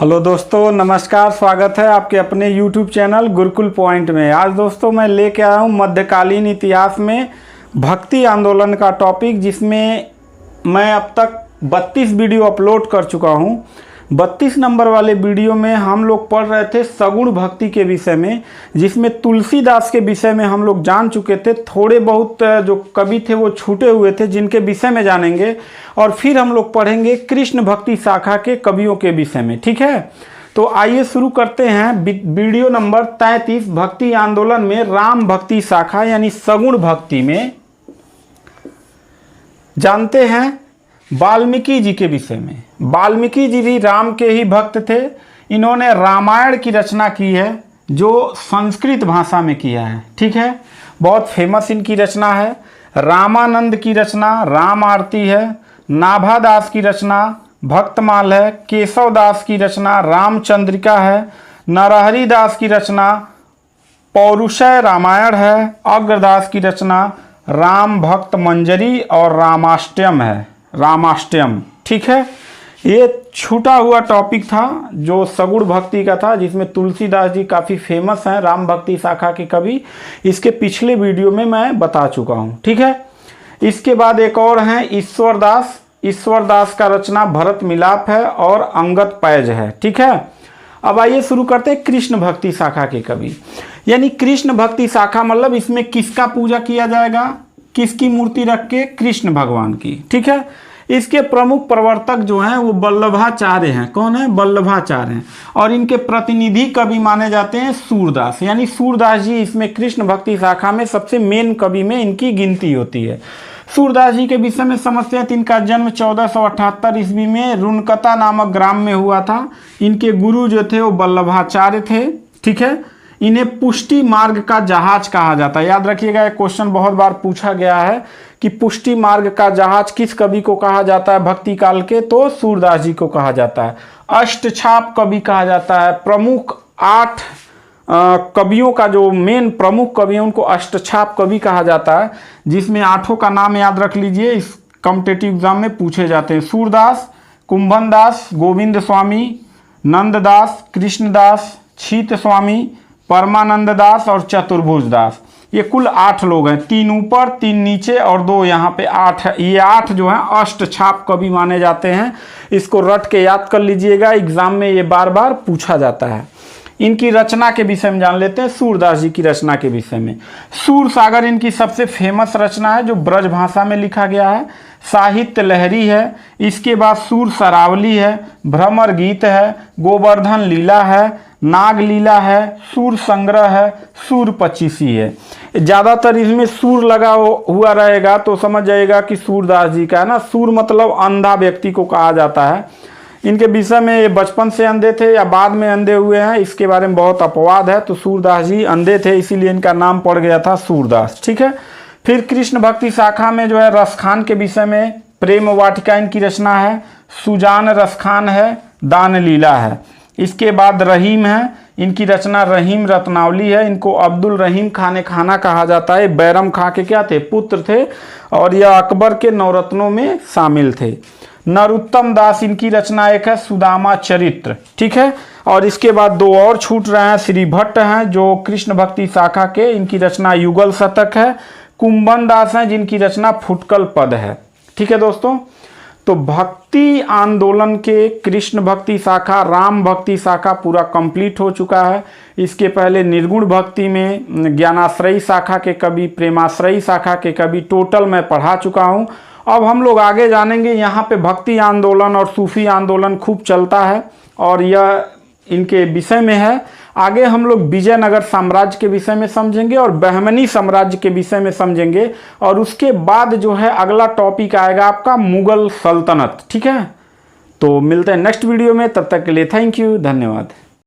Hello दोस्तों, नमस्कार। स्वागत है आपके अपने YouTube चैनल गुरुकुल पॉइंट में। आज दोस्तों मैं लेके आया हूँ मध्यकालीन इतिहास में भक्ति आंदोलन का टॉपिक, जिसमें मैं अब तक 32 वीडियो अपलोड कर चुका हूँ। 32 नंबर वाले वीडियो में हम लोग पढ़ रहे थे सगुण भक्ति के विषय में, जिसमें तुलसीदास के विषय में हम लोग जान चुके थे। थोड़े बहुत जो कवि थे वो छूटे हुए थे, जिनके विषय में जानेंगे। और फिर हम लोग पढ़ेंगे कृष्ण भक्ति शाखा के कवियों के विषय में। ठीक है, तो आइए शुरू करते हैं। वीडियो नंबर 33 भक्ति आंदोलन में राम भक्ति शाखा यानी सगुण भक्ति में जानते हैं वाल्मीकि जी के विषय में। वाल्मीकि जी भी राम के ही भक्त थे। इन्होंने रामायण की रचना की है, जो संस्कृत भाषा में किया है। ठीक है, बहुत फेमस इनकी रचना है। रामानंद की रचना राम आरती है, नाभादास की रचना भक्तमाल है, केशव दास की रचना रामचंद्रिका है, नरहरि दास की रचना पौरुषय रामायण है, अग्रदास की रचना राम भक्त मंजरी और रामाष्टयम है, रामाष्टयम। ठीक है, ये छूटा हुआ टॉपिक था जो सगुण भक्ति का था, जिसमें तुलसीदास जी काफ़ी फेमस हैं, राम भक्ति शाखा के कवि। इसके पिछले वीडियो में मैं बता चुका हूँ। ठीक है, इसके बाद एक और हैं ईश्वरदास। ईश्वरदास का रचना भरत मिलाप है और अंगद पैज है। ठीक है, अब आइए शुरू करते हैं कृष्ण भक्ति शाखा के कवि। यानी कृष्ण भक्ति शाखा मतलब इसमें किसका पूजा किया जाएगा, किसकी मूर्ति रख के? कृष्ण भगवान की। ठीक है, इसके प्रमुख प्रवर्तक जो हैं वो वल्लभाचार्य हैं। कौन है? वल्लभाचार्य हैं। और इनके प्रतिनिधि कवि माने जाते हैं सूरदास। यानी सूरदास जी इसमें कृष्ण भक्ति शाखा में सबसे मेन कवि में इनकी गिनती होती है। सूरदास जी के विषय में समझते हैं। इनका जन्म 1478 ईस्वी में रुनकता नामक ग्राम में हुआ था। इनके गुरु जो थे वो वल्लभाचार्य थे। ठीक है, इन्हें पुष्टि मार्ग का जहाज कहा जाता है। याद रखिएगा, एक क्वेश्चन बहुत बार पूछा गया है कि पुष्टि मार्ग का जहाज किस कवि को कहा जाता है भक्ति काल के? तो सूरदास जी को कहा जाता है। अष्टछाप कवि कहा जाता है। प्रमुख 8 कवियों का जो मेन प्रमुख कवि है उनको अष्टछाप कवि कहा जाता है, जिसमें 8 का नाम याद रख लीजिए, इस कॉम्पिटिटिव एग्जाम में पूछे जाते हैं। सूरदास, कुंभन दास, गोविंद स्वामी, नंददास, कृष्णदास, छीत स्वामी, परमानंद दास और चतुर्भुज दास। ये कुल 8 लोग हैं, 3 ऊपर 3 नीचे और 2 यहाँ पे 8 है। ये 8 जो हैं अष्टछाप कवि माने जाते हैं। इसको रट के याद कर लीजिएगा, एग्जाम में ये बार बार पूछा जाता है। इनकी रचना के विषय में जान लेते हैं। सूरदास जी की रचना के विषय में सूर सागर इनकी सबसे फेमस रचना है, जो ब्रज भाषा में लिखा गया है। साहित्य लहरी है। इसके बाद सूर सरावली है, भ्रमर गीत है, गोवर्धन लीला है, नाग लीला है, सूर संग्रह है, सूर पचीसी है। ज़्यादातर इसमें सूर लगा हुआ रहेगा तो समझ जाएगा कि सूरदास जी का है ना। सूर मतलब अंधा व्यक्ति को कहा जाता है। इनके विषय में ये बचपन से अंधे थे या बाद में अंधे हुए हैं, इसके बारे में बहुत अपवाद है। तो सूरदास जी अंधे थे, इसीलिए इनका नाम पड़ गया था सूरदास। ठीक है, फिर कृष्ण भक्ति शाखा में जो है रसखान के विषय में प्रेम वाटिका इनकी रचना है। सुजान रसखान है, दान लीला है। इसके बाद रहीम है, इनकी रचना रहीम रत्नावली है। इनको अब्दुल रहीम खाने खाना कहा जाता है। बैरम खां के क्या थे? पुत्र थे, और यह अकबर के नवरत्नों में शामिल थे। नरोत्तम दास इनकी रचना एक है, सुदामा चरित्र। ठीक है, और इसके बाद 2 और छूट रहे हैं। श्री भट्ट हैं जो कृष्ण भक्ति शाखा के, इनकी रचना युगल शतक है। कुंभन दास हैं जिनकी रचना फुटकल पद है। ठीक है दोस्तों, तो भक्ति आंदोलन के कृष्ण भक्ति शाखा, राम भक्ति शाखा पूरा कंप्लीट हो चुका है। इसके पहले निर्गुण भक्ति में ज्ञानाश्रयी शाखा के कवि, प्रेमाश्रयी शाखा के कवि टोटल मैं पढ़ा चुका हूँ। अब हम लोग आगे जानेंगे। यहाँ पे भक्ति आंदोलन और सूफी आंदोलन खूब चलता है और यह इनके विषय में है। आगे हम लोग विजयनगर साम्राज्य के विषय में समझेंगे और बहमनी साम्राज्य के विषय में समझेंगे। और उसके बाद जो है अगला टॉपिक आएगा आपका मुगल सल्तनत। ठीक है, तो मिलते हैं नेक्स्ट वीडियो में। तब तक के लिए थैंक यू, धन्यवाद।